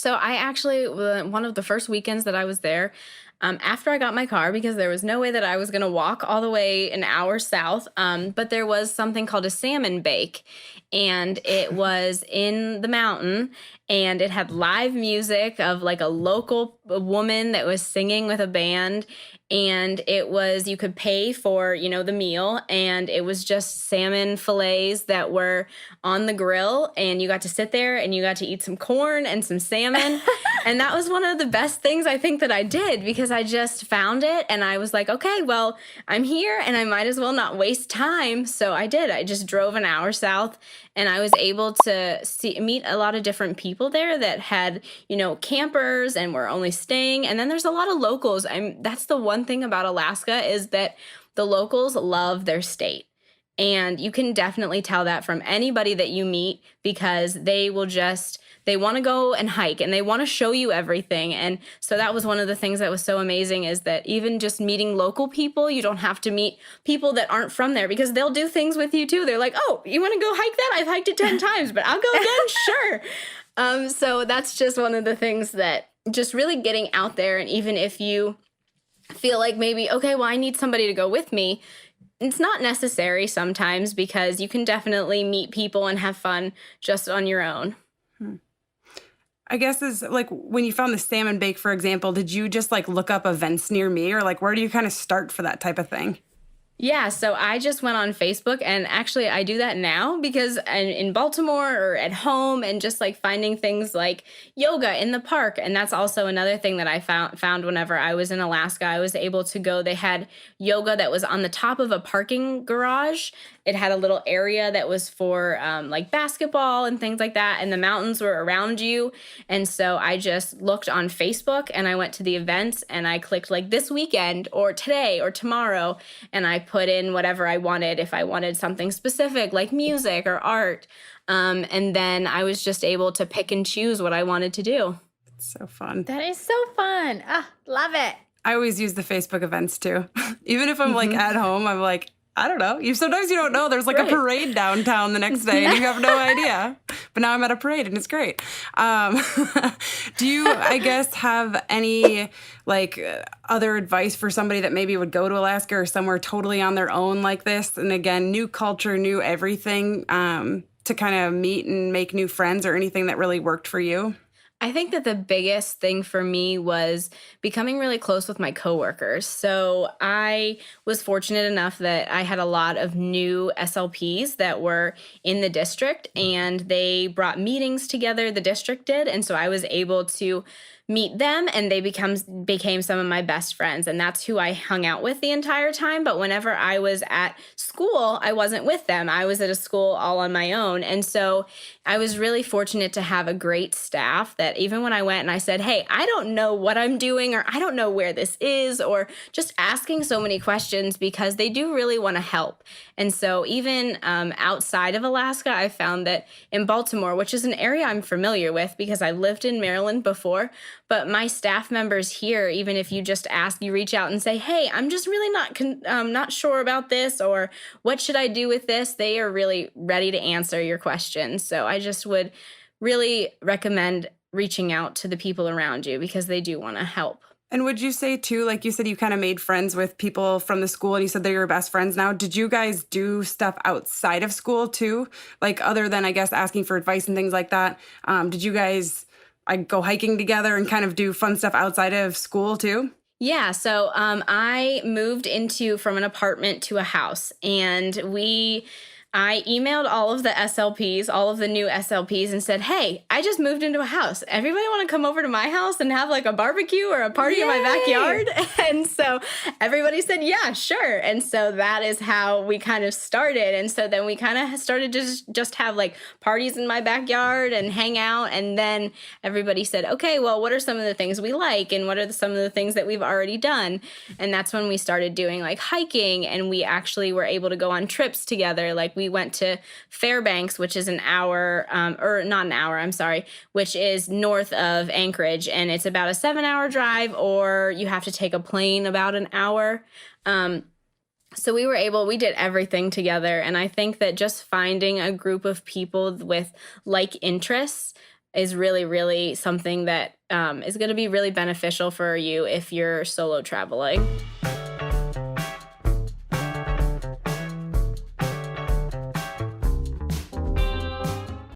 So I actually, one of the first weekends that I was there, after I got my car, because there was no way that I was going to walk all the way an hour south, but there was something called a salmon bake, and it was in the mountain, and it had live music of like a local woman that was singing with a band, and it was, you could pay for, the meal, and it was just salmon fillets that were on the grill, and you got to sit there and you got to eat some corn and some salmon. And that was one of the best things I think that I did, because I just found it and I was like, okay, well, I'm here and I might as well not waste time. So I did. I just drove an hour south, and I was able to meet a lot of different people there that had, campers and were only staying. And then there's a lot of locals. That's the one thing about Alaska, is that the locals love their state. And you can definitely tell that from anybody that you meet, because they want to go and hike and they want to show you everything. And so that was one of the things that was so amazing, is that even just meeting local people, you don't have to meet people that aren't from there, because they'll do things with you too. They're like, oh, you want to go hike that? I've hiked it 10 times, but I'll go again. Sure. So that's just one of the things that just really getting out there. And even if you feel like maybe, okay, well, I need somebody to go with me, it's not necessary sometimes, because you can definitely meet people and have fun just on your own. I guess is like when you found the salmon bake, for example, did you just like look up events near me, or like where do you kind of start for that type of thing? Yeah, so I just went on Facebook, and actually I do that now, because I'm in Baltimore or at home, and just like finding things like yoga in the park. And that's also another thing that I found whenever I was in Alaska. I was able to go, they had yoga that was on the top of a parking garage. It had a little area that was for like basketball and things like that, and the mountains were around you. And so I just looked on Facebook, and I went to the events, and I clicked like this weekend or today or tomorrow, and I put in whatever I wanted, if I wanted something specific like music or art. And then I was just able to pick and choose what I wanted to do. It's so fun. That is so fun. Ah, love it. I always use the Facebook events too. Even if I'm like at home, I'm like, I don't know. Sometimes you don't know. There's like a parade downtown the next day and you have no idea. But now I'm at a parade and it's great. Do you, I guess, have any like other advice for somebody that maybe would go to Alaska or somewhere totally on their own like this? And again, new culture, new everything, to kind of meet and make new friends, or anything that really worked for you? I think that the biggest thing for me was becoming really close with my coworkers. So I was fortunate enough that I had a lot of new SLPs that were in the district, and they brought meetings together, the district did. And so I was able to meet them, and they became some of my best friends, and that's who I hung out with the entire time. But whenever I was at school, I wasn't with them. I was at a school all on my own. And so I was really fortunate to have a great staff that even when I went and I said, hey, I don't know what I'm doing, or I don't know where this is, or just asking so many questions, because they do really want to help. And so even outside of Alaska, I found that in Baltimore, which is an area I'm familiar with because I lived in Maryland before, but my staff members here, even if you just ask, you reach out and say, hey, I'm just really not sure about this, or what should I do with this? They are really ready to answer your questions. So I just would really recommend reaching out to the people around you, because they do want to help. And would you say, too, like you said, you kind of made friends with people from the school, and you said they're your best friends now. Did you guys do stuff outside of school, too? Like, other than, I guess, asking for advice and things like that? Did you guys go hiking together and kind of do fun stuff outside of school, too? Yeah, so I moved from an apartment to a house, and I emailed all of the SLPs, all of the new SLPs, and said, hey, I just moved into a house. Everybody want to come over to my house and have like a barbecue or a party in my backyard? And so everybody said, yeah, sure. And so that is how we kind of started. And so then we kind of started to just have like parties in my backyard and hang out. And then everybody said, okay, well, what are some of the things we like? And what are some of the things that we've already done? And that's when we started doing like hiking. And we actually were able to go on trips together. Like we went to Fairbanks, which is an hour, or not an hour, I'm sorry, which is north of Anchorage. And it's about a 7-hour drive, or you have to take a plane about an hour. So we did everything together. And I think that just finding a group of people with like interests is really, really something that is going to be really beneficial for you if you're solo traveling.